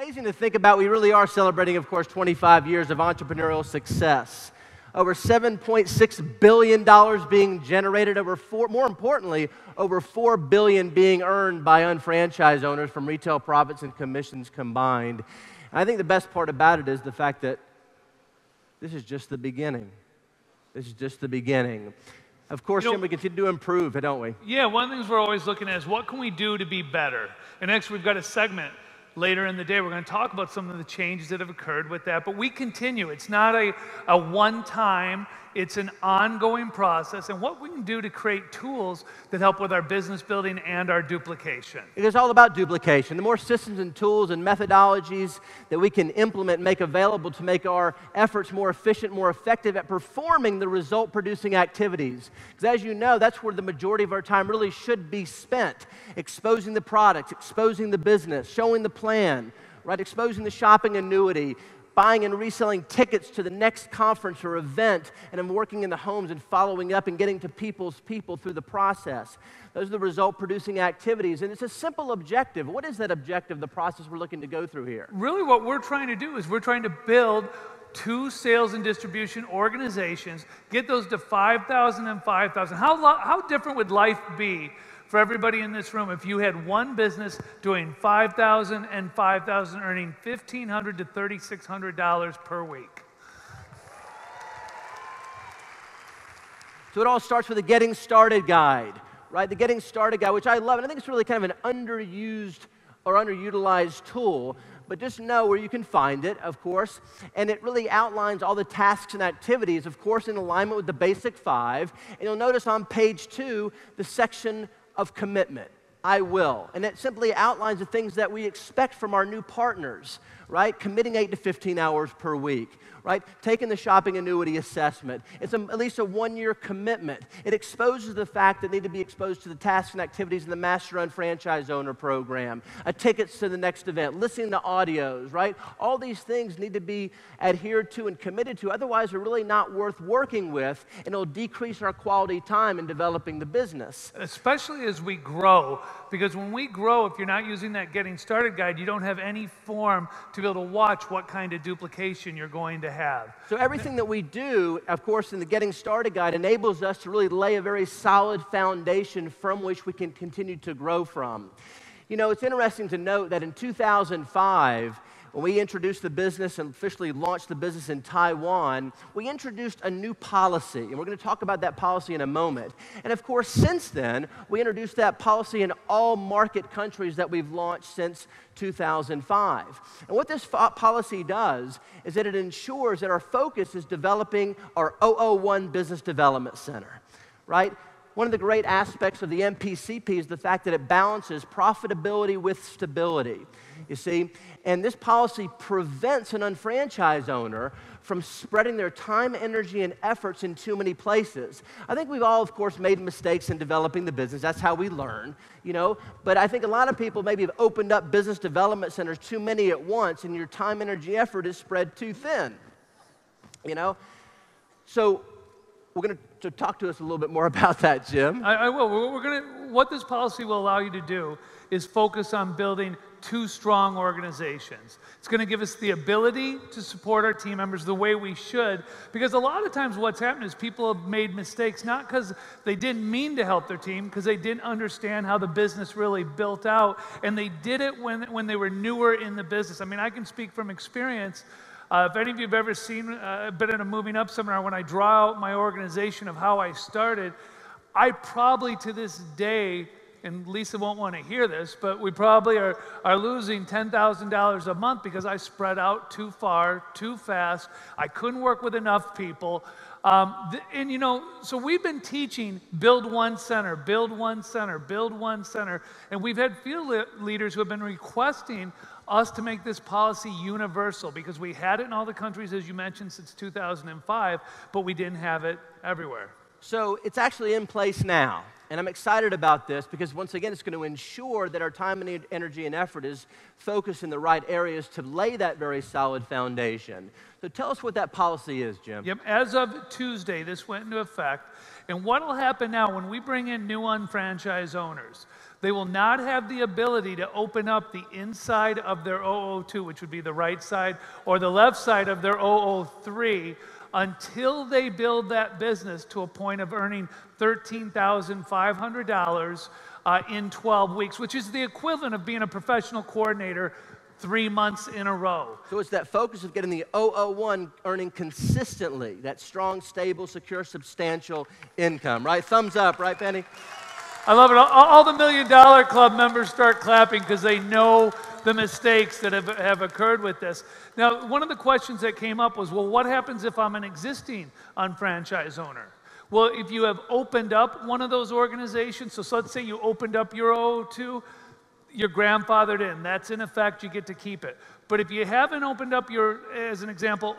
Amazing to think about. We really are celebrating, of course, 25 years of entrepreneurial success. Over $7.6 billion being generated, more importantly, over $4 billion being earned by unfranchised owners from retail profits and commissions combined. And I think the best part about it is the fact that this is just the beginning. This is just the beginning. Of course, Jim, we continue to improve, don't we? Yeah, one of the things we're always looking at is what can we do to be better? And actually, we've got a segment later in the day. We're going to talk about some of the changes that have occurred with that, but we continue. It's not a one-time, it's an ongoing process, and what we can do to create tools that help with our business building and our duplication. It is all about duplication. The more systems and tools and methodologies that we can implement and make available to make our efforts more efficient, more effective at performing the result-producing activities. Because as you know, that's where the majority of our time really should be spent. Exposing the products, exposing the business, showing the plan, right? Exposing the shopping annuity, buying and reselling tickets to the next conference or event, and I'm working in the homes and following up and getting to people through the process. Those are the result-producing activities, and it's a simple objective. What is that objective, the process we're looking to go through here? Really what we're trying to do is we're trying to build 2 sales and distribution organizations, get those to 5,000 and 5,000. How different would life be for everybody in this room if you had one business doing 5,000 and 5,000, earning $1,500 to $3,600 per week? So it all starts with a Getting Started guide, right? The Getting Started guide, which I love, and I think it's really kind of an underused or underutilized tool, but just know where you can find it, of course, and it really outlines all the tasks and activities, of course, in alignment with the basic 5, and you'll notice on page 2, the section of commitment, I will. And it simply outlines the things that we expect from our new partners, right? Committing 8 to 15 hours per week, right? Taking the shopping annuity assessment. It's at least a 1-year commitment. It exposes the fact that they need to be exposed to the tasks and activities in the Master Run Franchise Owner Program, tickets to the next event, listening to audios, right? All these things need to be adhered to and committed to, otherwise they're really not worth working with, and it'll decrease our quality time in developing the business. Especially as we grow, because when we grow, if you're not using that Getting Started guide, you don't have any form to be able to watch what kind of duplication you're going to have. So everything that we do, of course, in the Getting Started guide enables us to really lay a very solid foundation from which we can continue to grow from. You know, it's interesting to note that in 2005, when we introduced the business and officially launched the business in Taiwan, we introduced a new policy, and we're going to talk about that policy in a moment. And of course, since then, we introduced that policy in all market countries that we've launched since 2005. And what this policy does is that it ensures that our focus is developing our 001 Business Development Center, right? One of the great aspects of the MPCP is the fact that it balances profitability with stability, you see. And this policy prevents an unfranchised owner from spreading their time, energy, and efforts in too many places. I think we've all, of course, made mistakes in developing the business. That's how we learn, you know. But I think a lot of people maybe have opened up business development centers too many at once, and your time, energy, effort is spread too thin, you know. So we're going to talk to us a little bit more about that, Jim. I will. What this policy will allow you to do is focus on building 2 strong organizations. It's going to give us the ability to support our team members the way we should, because a lot of times what's happened is people have made mistakes not because they didn't mean to help their team, because they didn't understand how the business really built out, and they did it when they were newer in the business. I mean, I can speak from experience. If any of you have ever been in a Moving Up seminar, when I draw out my organization of how I started, I probably to this day, and Lisa won't want to hear this, but we probably are losing $10,000 a month because I spread out too far, too fast. I couldn't work with enough people. And you know, so we've been teaching build one center, build one center, build one center. And we've had field leaders who have been requesting us to make this policy universal, because we had it in all the countries, as you mentioned, since 2005, but we didn't have it everywhere. So it's actually in place now. And I'm excited about this because, once again, it's going to ensure that our time and energy and effort is focused in the right areas to lay that very solid foundation. So tell us what that policy is, Jim. Yep, as of Tuesday, this went into effect. And what will happen now when we bring in new unfranchised owners? They will not have the ability to open up the inside of their 002, which would be the right side, or the left side of their 003, until they build that business to a point of earning $13,500 in 12 weeks, which is the equivalent of being a professional coordinator 3 months in a row. So it's that focus of getting the 001 earning consistently, that strong, stable, secure, substantial income, right? Thumbs up, right, Penny? I love it. All the $1 Million Club members start clapping because they know the mistakes that have occurred with this. Now, one of the questions that came up was, well, what happens if I'm an existing unfranchised owner? Well, if you have opened up one of those organizations, so let's say you opened up your 002, you're grandfathered in. That's in effect, you get to keep it. But if you haven't opened up your, as an example,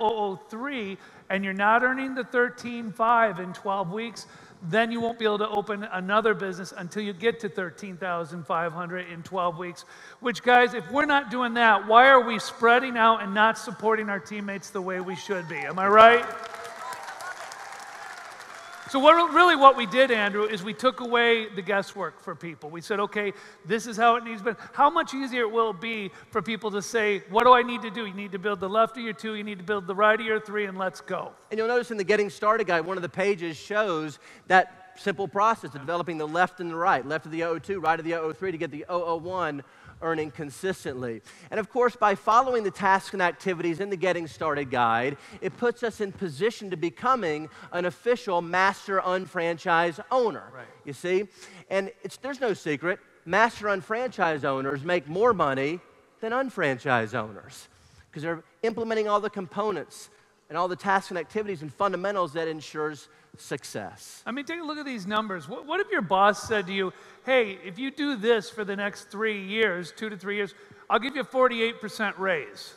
003, and you're not earning the $13,500 in 12 weeks, then you won't be able to open another business until you get to $13,500 in 12 weeks. Which, guys, if we're not doing that, why are we spreading out and not supporting our teammates the way we should be? Am I right? So what we did, Andrew, is we took away the guesswork for people. We said, okay, this is how it needs to be. How much easier will it be for people to say, what do I need to do? You need to build the left of your 2, you need to build the right of your 3, and let's go. And you'll notice in the Getting Started guide, one of the pages shows that simple process of developing the left and the right, left of the 002, right of the 003 to get the 001 earning consistently. And of course, by following the tasks and activities in the Getting Started guide, it puts us in position to becoming an official master unfranchised owner. Right. You see? And there's no secret. Master unfranchised owners make more money than unfranchised owners because they're implementing all the components and all the tasks and activities and fundamentals that ensures success. I mean, take a look at these numbers. What if your boss said to you, hey, if you do this for the next 3 years, 2 to 3 years, I'll give you a 48% raise.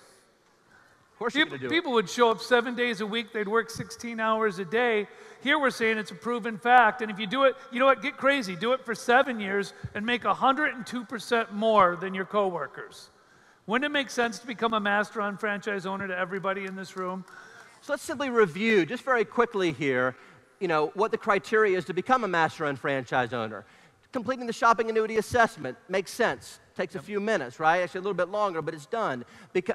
Of course you're going to do People would show up 7 days a week. They'd work 16 hours a day. Here we're saying it's a proven fact. And if you do it, you know what? Get crazy. Do it for 7 years and make 102% more than your coworkers. Wouldn't it make sense to become a master unfranchised owner to everybody in this room? So let's simply review, just very quickly here, what the criteria is to become a master unfranchised owner. Completing the shopping annuity assessment makes sense. Takes a few minutes, right? Actually, a little bit longer, but it's done.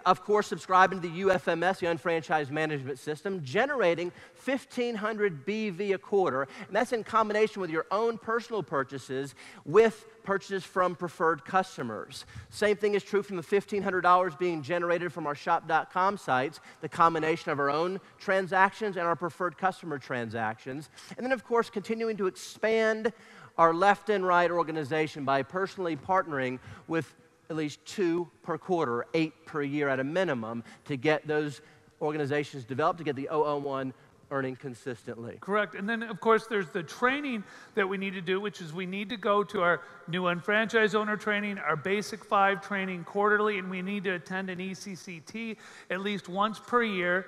Of course, subscribing to the UFMS, the Unfranchised Management System, generating 1,500 BV a quarter, and that's in combination with your own personal purchases with purchases from preferred customers. Same thing is true from the $1,500 being generated from our shop.com sites, the combination of our own transactions and our preferred customer transactions. And then, of course, continuing to expand our left and right organization by personally partnering with at least 2 per quarter, 8 per year at a minimum, to get those organizations developed, to get the 001 earning consistently. Correct. And then, of course, there's the training that we need to do, which is we need to go to our new unfranchised owner training, our Basic 5 training quarterly, and we need to attend an ECCT at least once per year.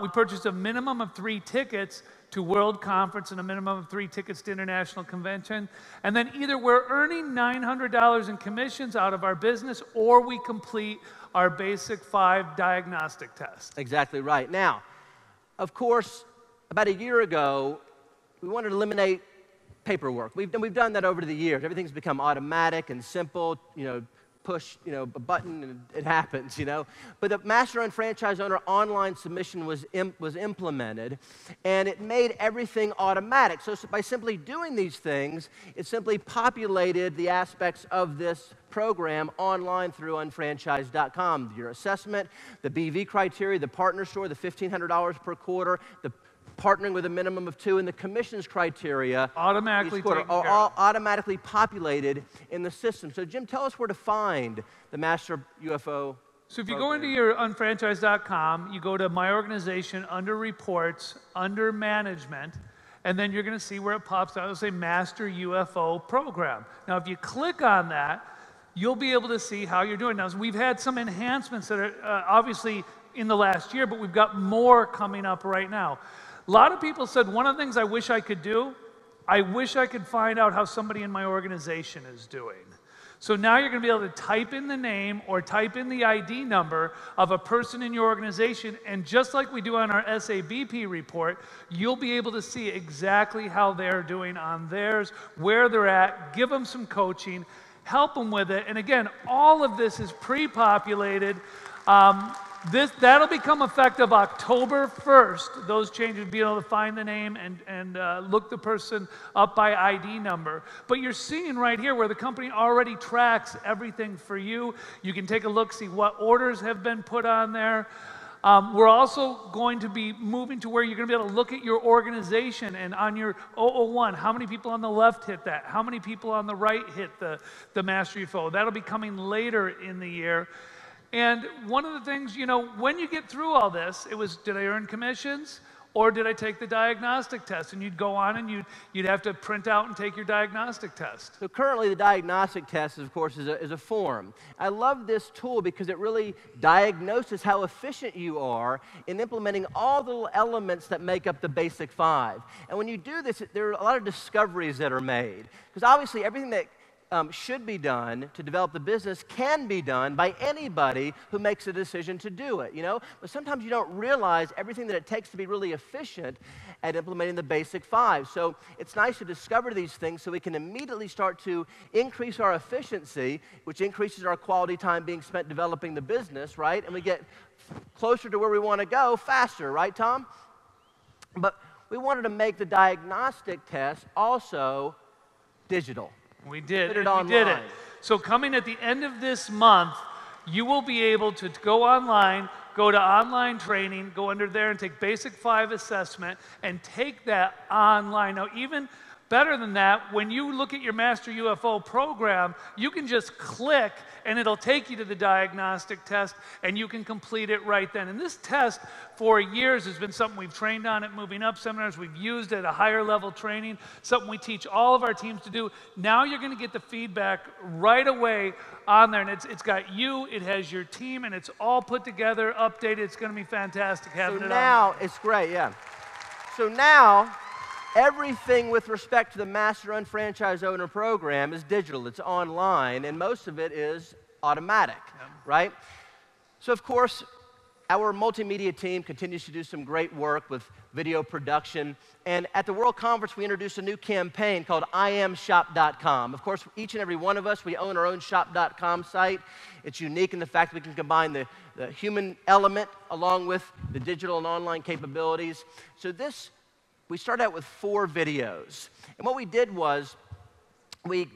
We purchased a minimum of 3 tickets to World Conference and a minimum of 3 tickets to International Convention. And then either we're earning $900 in commissions out of our business or we complete our Basic 5 Diagnostic Test. Exactly right. Now, of course, about a year ago, we wanted to eliminate paperwork. We've done that over the years. Everything's become automatic and simple, push, a button and it happens, But the Master Unfranchised Owner online submission was implemented, and it made everything automatic. So by simply doing these things, it simply populated the aspects of this program online through unfranchised.com. Your assessment, the BV criteria, the partner store, the $1,500 per quarter, the partnering with a minimum of 2, and the commissions criteria automatically each quarter are all automatically populated in the system. So Jim, tell us where to find the Master UFO So if you program. go into your unfranchised.com, you go to My Organization, under Reports, under Management, and then you're going to see where it pops out. It'll say Master UFO Program. Now, if you click on that, you'll be able to see how you're doing. Now, we've had some enhancements that are obviously in the last year, but we've got more coming up right now. A lot of people said one of the things I wish I could do, I wish I could find out how somebody in my organization is doing. So now you're going to be able to type in the name or type in the ID number of a person in your organization, and just like we do on our SABP report, you'll be able to see exactly how they're doing on theirs, where they're at, give them some coaching, help them with it. And again, all of this is pre-populated. That'll become effective October 1st. Those changes, being able to find the name and look the person up by ID number. But you're seeing right here where the company already tracks everything for you. You can take a look, see what orders have been put on there. We're also going to be moving to where you're going to be able to look at your organization, and on your 001, how many people on the left hit that? How many people on the right hit the Mastery Flow? That'll be coming later in the year. And one of the things, you know, when you get through all this, it was, did I earn commissions or did I take the diagnostic test? And you'd go on and you'd have to print out and take your diagnostic test. So currently the diagnostic test, of course, is a form. I love this tool because it really diagnoses how efficient you are in implementing all the little elements that make up the basic 5. And when you do this, there are a lot of discoveries that are made. Because obviously everything that should be done to develop the business can be done by anybody who makes a decision to do it, you know? But sometimes you don't realize everything that it takes to be really efficient at implementing the basic 5. So it's nice to discover these things so we can immediately start to increase our efficiency, which increases our quality time being spent developing the business, right? And we get closer to where we want to go faster, right, Tom? But we wanted to make the diagnostic test also digital. We did. Put it We online. did it. So coming at the end of this month, you will be able to go online, go to online training, go under there and take Basic 5 assessment and take that online. Now, even better than that, when you look at your Master UFO program, you can just click and it'll take you to the diagnostic test and you can complete it right then. And this test for years has been something we've trained on at Moving Up seminars, we've used at a higher level training, something we teach all of our teams to do. Now you're going to get the feedback right away on there, and it's got you, it has your team, and it's all put together, updated. It's going to be fantastic having it on. So now, it's great, yeah. So now, everything with respect to the Master Unfranchised Owner program is digital. It's online, and most of it is automatic, right? So, of course, our multimedia team continues to do some great work with video production. And at the World Conference, we introduced a new campaign called IamShop.com. Of course, each and every one of us, we own our own Shop.com site. It's unique in the fact that we can combine the human element along with the digital and online capabilities. So we started out with 4 videos. And what we did was we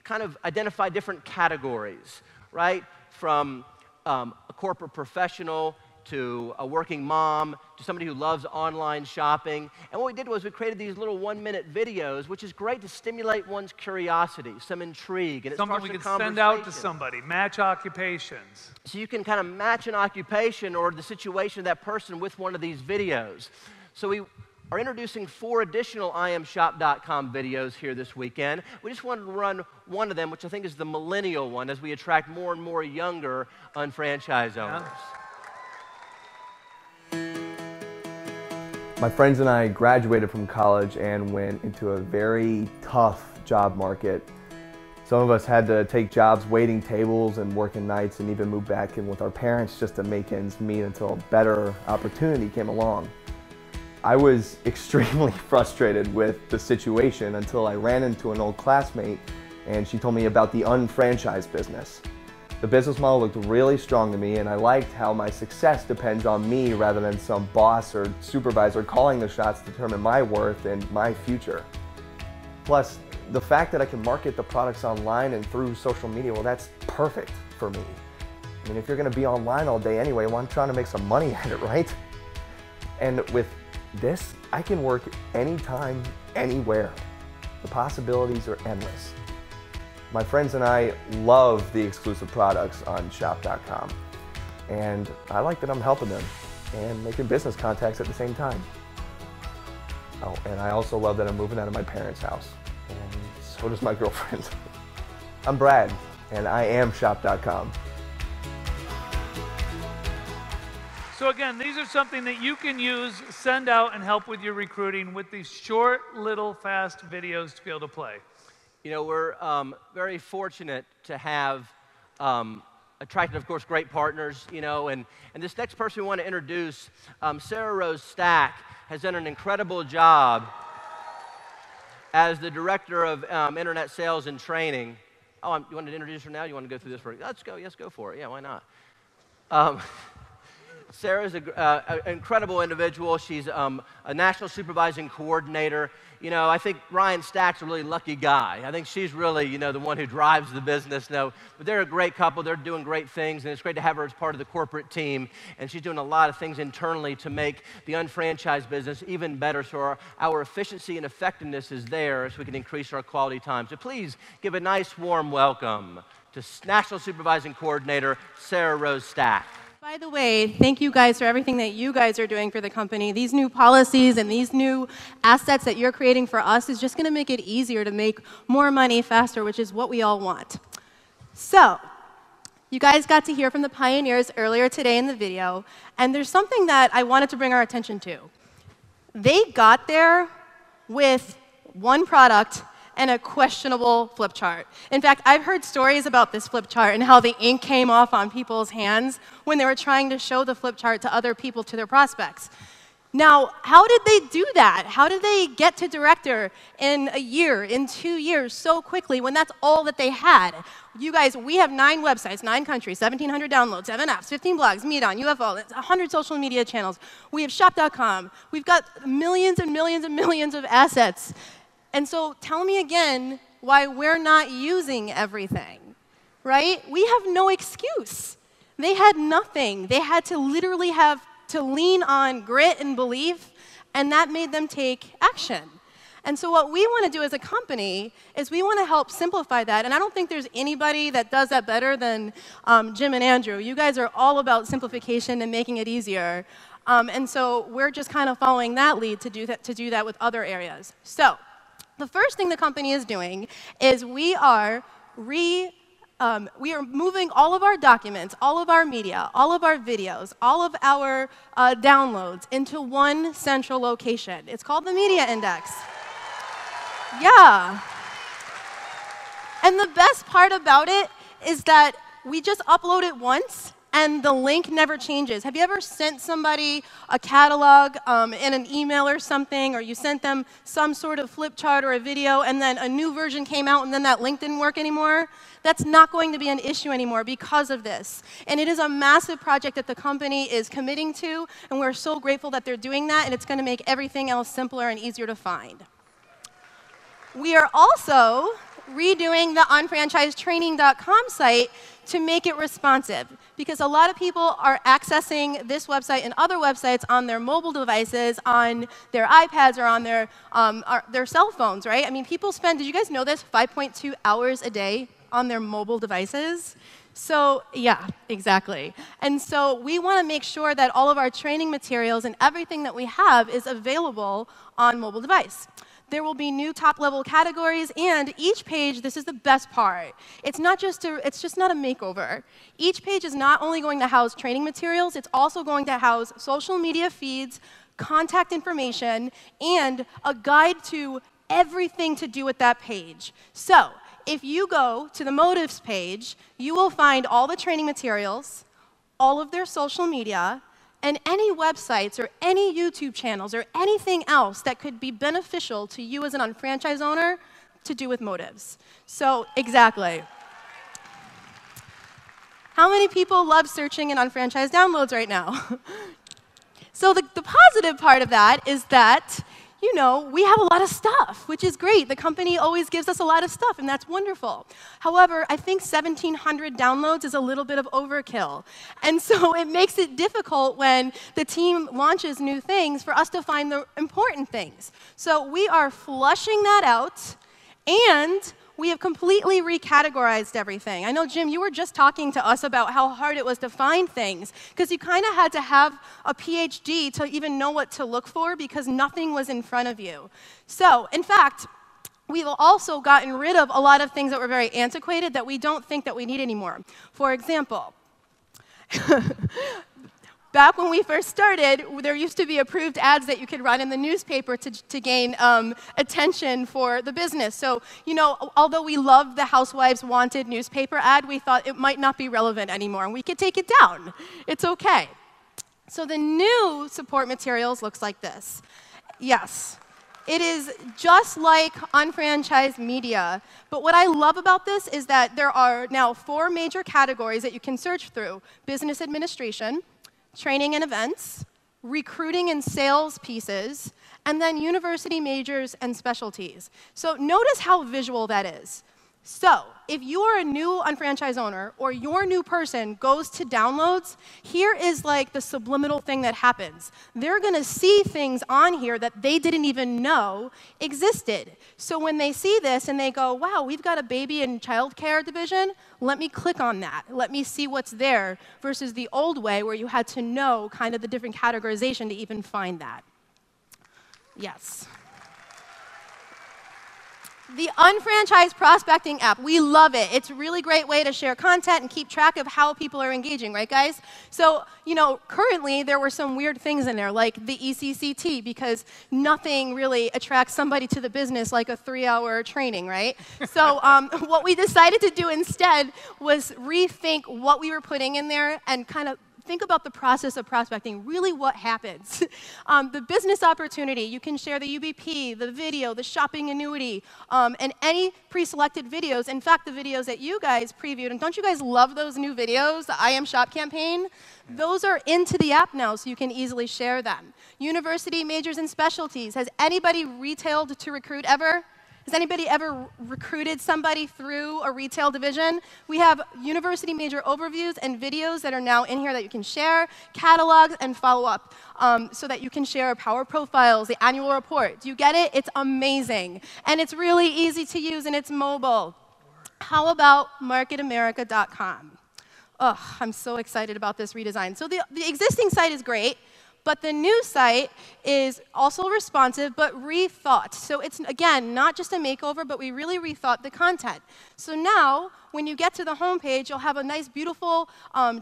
kind of identified different categories, right? From a corporate professional to a working mom to somebody who loves online shopping. And what we did was we created these little 1-minute videos, which is great to stimulate one's curiosity, some intrigue. And it something we could send out to somebody, match occupations. So you can kind of match an occupation or the situation of that person with one of these videos. So we are introducing 4 additional IamShop.com videos here this weekend. We just wanted to run one of them, which I think is the millennial one, as we attract more and more younger unfranchised owners. My friends and I graduated from college and went into a very tough job market. Some of us had to take jobs waiting tables and working nights and even move back in with our parents just to make ends meet until a better opportunity came along. I was extremely frustrated with the situation until I ran into an old classmate and she told me about the unfranchised business. The business model looked really strong to me and I liked how my success depends on me rather than some boss or supervisor calling the shots to determine my worth and my future. Plus, the fact that I can market the products online and through social media, well, that's perfect for me. I mean, if you're gonna be online all day anyway, well, I'm trying to make some money at it, right? And with this, I can work anytime, anywhere. The possibilities are endless. My friends and I love the exclusive products on shop.com. And I like that I'm helping them and making business contacts at the same time. Oh, and I also love that I'm moving out of my parents' house. And so does my girlfriend. I'm Brad, and I am shop.com. So again, these are something that you can use, send out, and help with your recruiting with these short, little, fast videos to be able to play. You know, we're very fortunate to have attracted, of course, great partners, you know, and this next person we want to introduce, Sarah Rose Stack, has done an incredible job as the Director of Internet Sales and Training. Oh, you want to introduce her now? You want to go through this for? Let's go. Yes, go for it. Yeah, why not? Sarah's an incredible individual. She's a national supervising coordinator. You know, I think Ryan Stack's a really lucky guy. I think she's really, you know, the one who drives the business. No, but they're a great couple. They're doing great things, and it's great to have her as part of the corporate team. And she's doing a lot of things internally to make the unfranchised business even better, so our efficiency and effectiveness is there, so we can increase our quality time. So please give a nice, warm welcome to National Supervising Coordinator Sarah Rose Stack. By the way, thank you guys for everything that you guys are doing for the company. These new policies and these new assets that you're creating for us is just going to make it easier to make more money faster, which is what we all want. So, you guys got to hear from the pioneers earlier today in the video, and there's something that I wanted to bring our attention to. They got there with one product and a questionable flip chart. In fact, I've heard stories about this flip chart and how the ink came off on people's hands when they were trying to show the flip chart to other people, to their prospects. Now, how did they do that? How did they get to director in a year, in 2 years, so quickly when that's all that they had? You guys, we have 9 websites, 9 countries, 1,700 downloads, 7 apps, 15 blogs, Meet-On, UFO, 100 social media channels. We have shop.com. We've got millions and millions and millions of assets. And so tell me again why we're not using everything, right? We have no excuse. They had nothing. They had to literally have to lean on grit and belief, and that made them take action. And so what we want to do as a company is we want to help simplify that. And I don't think there's anybody that does that better than Jim and Andrew. You guys are all about simplification and making it easier. And so we're just kind of following that lead to do that with other areas. So the first thing the company is doing is we are moving all of our documents, all of our media, all of our videos, all of our downloads into one central location. It's called the Media Index. Yeah. And the best part about it is that we just upload it once, and the link never changes. Have you ever sent somebody a catalog in an email or something, or you sent them some sort of flip chart or a video, and then a new version came out, and then that link didn't work anymore? That's not going to be an issue anymore because of this. And it is a massive project that the company is committing to, and we're so grateful that they're doing that, and it's going to make everything else simpler and easier to find. We are also redoing the unfranchisedtraining.com site to make it responsive, because a lot of people are accessing this website and other websites on their mobile devices, on their iPads, or on their cell phones, right? I mean, people spend, did you guys know this, 5.2 hours a day on their mobile devices? So, yeah, exactly. And so we want to make sure that all of our training materials and everything that we have is available on mobile device. There will be new top-level categories, and each page, this is the best part, it's just not a makeover. Each page is not only going to house training materials, it's also going to house social media feeds, contact information, and a guide to everything to do with that page. So, if you go to the Motives page, you will find all the training materials, all of their social media, and any websites or any YouTube channels or anything else that could be beneficial to you as an unfranchised owner to do with Motives. So, exactly. How many people love searching in unfranchised downloads right now? So the positive part of that is that, you know, we have a lot of stuff, which is great. The company always gives us a lot of stuff, and that's wonderful. However, I think 1,700 downloads is a little bit of overkill. And so it makes it difficult when the team launches new things for us to find the important things. So we are flushing that out, and we have completely recategorized everything. I know, Jim, you were just talking to us about how hard it was to find things, because you kind of had to have a PhD to even know what to look for, because nothing was in front of you. So, in fact, we've also gotten rid of a lot of things that were very antiquated that we don't think that we need anymore. For example, back when we first started, there used to be approved ads that you could run in the newspaper to gain attention for the business. So, although we loved the Housewives Wanted newspaper ad, we thought it might not be relevant anymore, and we could take it down. It's okay. So the new support materials looks like this. Yes. It is just like unfranchised media, but what I love about this is that there are now 4 major categories that you can search through: business administration, training and events, recruiting and sales pieces, and then university majors and specialties. So notice how visual that is. So if you are a new unfranchised owner or your new person goes to downloads, here is like the subliminal thing that happens. They're going to see things on here that they didn't even know existed. So when they see this and they go, wow, we've got a baby and child care division, let me click on that. Let me see what's there, versus the old way where you had to know kind of the different categorization to even find that. Yes. The Unfranchised Prospecting app, we love it. It's a really great way to share content and keep track of how people are engaging, right, guys? So, currently there were some weird things in there, like the ECCT, because nothing really attracts somebody to the business like a 3-hour training, right? So what we decided to do instead was rethink what we were putting in there and kind of think about the process of prospecting, really what happens. The business opportunity, you can share the UBP, the video, the shopping annuity, and any pre-selected videos. In fact, the videos that you guys previewed, and don't you guys love those new videos, the I Am Shop campaign? Those are into the app now, so you can easily share them. University majors and specialties. Has anybody retailed to recruit ever? Has anybody ever recruited somebody through a retail division? We have university major overviews and videos that are now in here that you can share, catalogs, and follow up so that you can share power profiles, the annual report. Do you get it? It's amazing. And it's really easy to use, and it's mobile. How about marketamerica.com? Oh, I'm so excited about this redesign. So the existing site is great, but the new site is also responsive, but rethought. So it's, again, not just a makeover, but we really rethought the content. So now, when you get to the homepage, you'll have a nice, beautiful,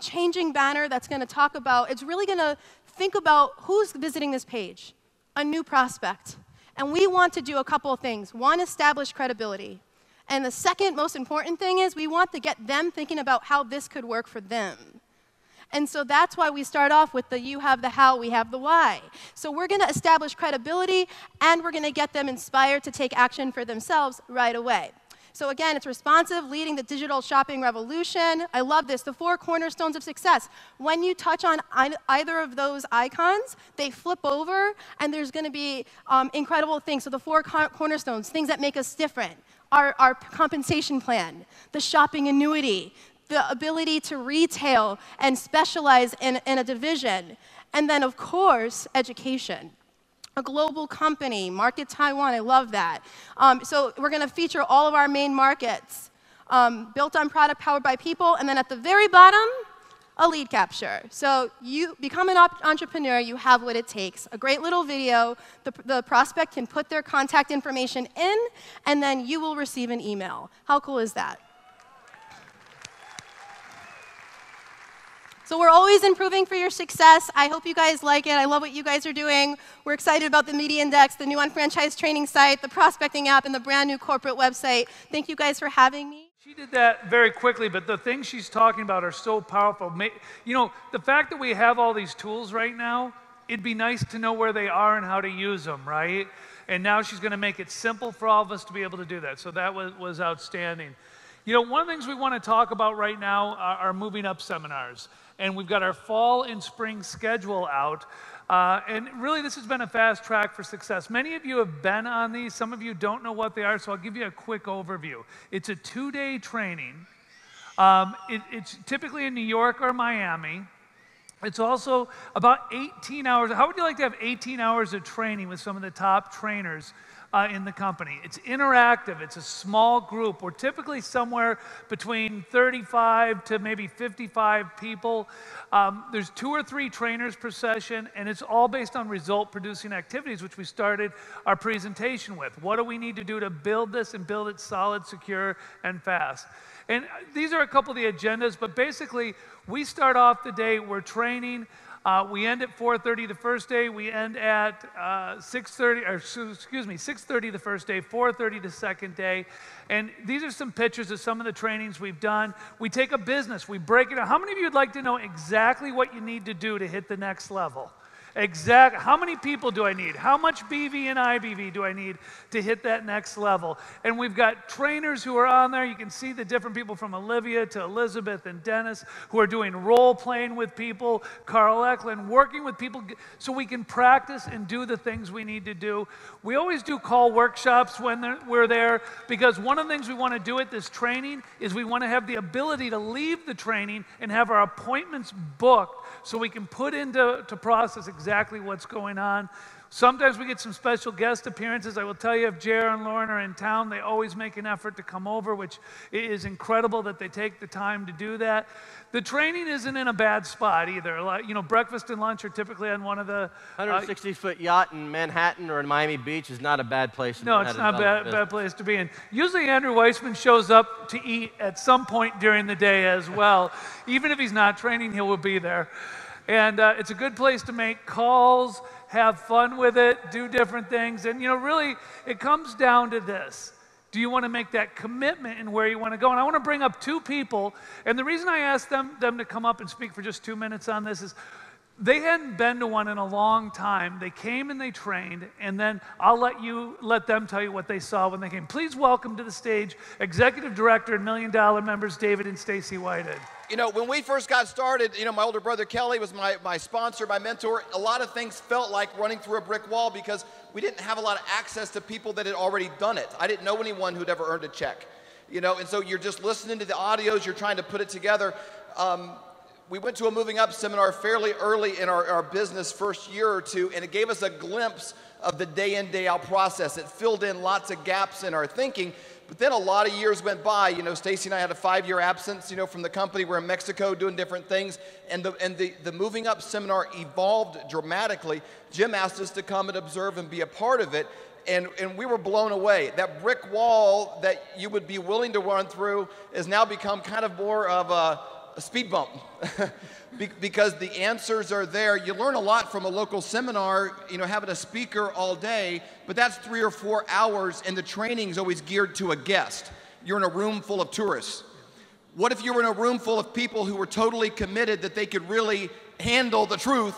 changing banner that's going to talk about, it's really going to think about who's visiting this page, a new prospect. And we want to do a couple of things. One, establish credibility. And the second most important thing is we want to get them thinking about how this could work for them. And so that's why we start off with the you have the how, we have the why. So we're going to establish credibility, and we're going to get them inspired to take action for themselves right away. So again, it's responsive, leading the digital shopping revolution. I love this, the 4 cornerstones of success. When you touch on either of those icons, they flip over, and there's going to be incredible things. So the 4 cornerstones, things that make us different. Our compensation plan, the shopping annuity, the ability to retail and specialize in a division, and then, of course, education. A global company, market Taiwan, I love that. So we're going to feature all of our main markets, built on product powered by people, and then at the very bottom, a lead capture. So you become an entrepreneur, you have what it takes. A great little video, the prospect can put their contact information in, and then you will receive an email. How cool is that? So we're always improving for your success. I hope you guys like it. I love what you guys are doing. We're excited about the Media Index, the new unfranchised training site, the prospecting app, and the brand new corporate website. Thank you guys for having me. She did that very quickly, but the things she's talking about are so powerful. The fact that we have all these tools right now, it'd be nice to know where they are and how to use them, right? And now she's going to make it simple for all of us to be able to do that. So that was outstanding. One of the things we want to talk about right now are moving up seminars. And we've got our fall and spring schedule out. And really, this has been a fast track for success. Many of you have been on these. Some of you don't know what they are, so I'll give you a quick overview. It's a 2-day training. It's typically in New York or Miami. It's also about 18 hours. How would you like to have 18 hours of training with some of the top trainers in the company? It's interactive. It's a small group. We're typically somewhere between 35 to maybe 55 people. There's 2 or 3 trainers per session, and it's all based on result-producing activities, which we started our presentation with. What do we need to do to build this and build it solid, secure, and fast? And these are a couple of the agendas, but basically, we start off the day, we're training. We end at 4:30 the first day. We end at 6:30 the first day, 4:30 the second day. And these are some pictures of some of the trainings we've done. We take a business, we break it down. How many of you would like to know exactly what you need to do to hit the next level? How many people do I need? How much BV and IBV do I need to hit that next level? And we've got trainers who are on there. You can see the different people from Olivia to Elizabeth and Dennis who are doing role playing with people, Carl Eklund, working with people so we can practice and do the things we need to do. We always do call workshops when we're there because one of the things we want to do at this training is we want to have the ability to leave the training and have our appointments booked so we can put into process exactly what's going on. Sometimes we get some special guest appearances. I will tell you, if JR and Lauren are in town, they always make an effort to come over, which is incredible that they take the time to do that. The training isn't in a bad spot either. Like, you know, breakfast and lunch are typically on one of the 160-foot yacht in Manhattan or in Miami Beach is not a bad place. No, it's not a bad place to be in. Usually Andrew Weissman shows up to eat at some point during the day as well. Even if he's not training, he will be there. And it's a good place to make calls, have fun with it, do different things. And, you know, really, it comes down to this. Do you want to make that commitment in where you want to go? And I want to bring up two people. And the reason I asked them to come up and speak for just 2 minutes on this is they hadn't been to one in a long time. They came and they trained, and then I'll let them tell you what they saw when they came. Please welcome to the stage Executive Director and $1 Million members David and Stacy Whitehead. You know, when we first got started, you know, my older brother Kelly was my sponsor, my mentor. A lot of things felt like running through a brick wall because we didn't have a lot of access to people that had already done it. I didn't know anyone who'd ever earned a check, you know, and so you're just listening to the audios, you're trying to put it together. We went to a Moving Up seminar fairly early in our business first year or two, and it gave us a glimpse of the day in, day out process. It filled in lots of gaps in our thinking. But then a lot of years went by. You know, Stacy and I had a 5-year absence, you know, from the company. We're in Mexico doing different things. And the Moving Up seminar evolved dramatically. Jim asked us to come and observe and be a part of it. And we were blown away. That brick wall that you would be willing to run through has now become kind of more of a speed bump because the answers are there. You learn a lot from a local seminar, you know, having a speaker all day, but that's 3 or 4 hours, and the training is always geared to a guest. You're in a room full of tourists. What if you were in a room full of people who were totally committed that they could really handle the truth,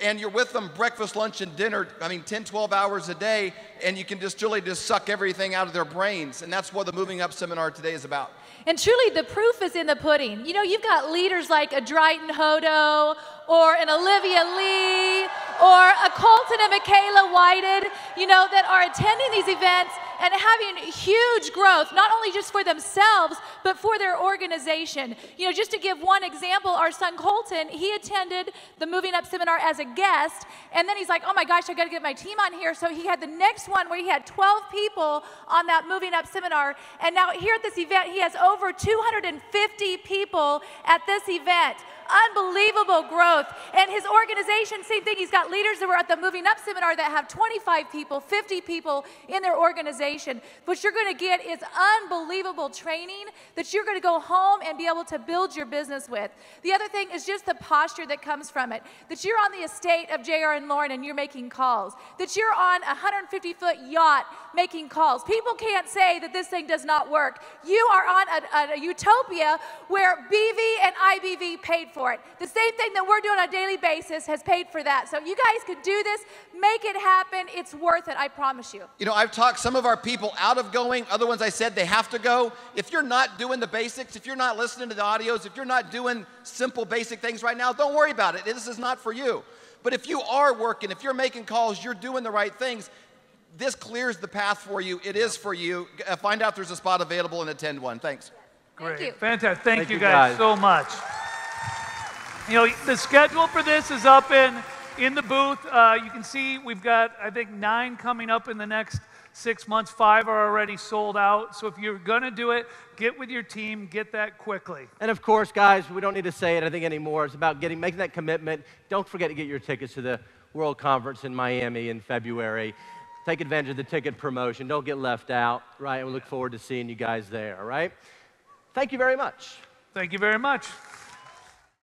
and you're with them breakfast, lunch, and dinner, 10, 12 hours a day, and you can just really suck everything out of their brains, and that's what the Moving Up seminar today is about. And truly, the proof is in the pudding. You know, you've got leaders like a Drayton Hodo, or an Olivia Lee, or a Colton and Michaela Whitehead, you know, that are attending these events and having huge growth, not only just for themselves, but for their organization. You know, just to give one example, our son Colton, he attended the Moving Up seminar as a guest, and then he's like, oh my gosh, I gotta get my team on here. So he had the next one where he had 12 people on that Moving Up seminar, and now here at this event, he has over 250 people at this event. Unbelievable growth. And his organization, same thing. He's got leaders that were at the Moving Up seminar that have 25 people, 50 people in their organization. What you're going to get is unbelievable training that you're going to go home and be able to build your business with. The other thing is just the posture that comes from it. That you're on the estate of JR and Lauren and you're making calls. That you're on a 150-foot yacht making calls. People can't say that this thing does not work. You are on a utopia where BV and IBV paid for it. The same thing that we're doing on a daily basis has paid for that. So you guys could do this, make it happen. It's worth it, I promise you. You know, I've talked some of our people out of going. Other ones I said they have to go. If you're not doing the basics, if you're not listening to the audios, if you're not doing simple basic things right now, don't worry about it. This is not for you. But if you are working, if you're making calls, you're doing the right things, this clears the path for you. It is for you. Find out there's a spot available and attend one. Thanks. Great. Thank you. Fantastic. Thank you guys so much. You know, the schedule for this is up in the booth. You can see we've got, I think, 9 coming up in the next 6 months. 5 are already sold out. So if you're going to do it, get with your team, get that quickly. And of course, guys, we don't need to say it, I think, anymore. It's about making that commitment. Don't forget to get your tickets to the World Conference in Miami in February. Take advantage of the ticket promotion. Don't get left out, right? And we look forward to seeing you guys there, all right? Thank you very much. Thank you very much.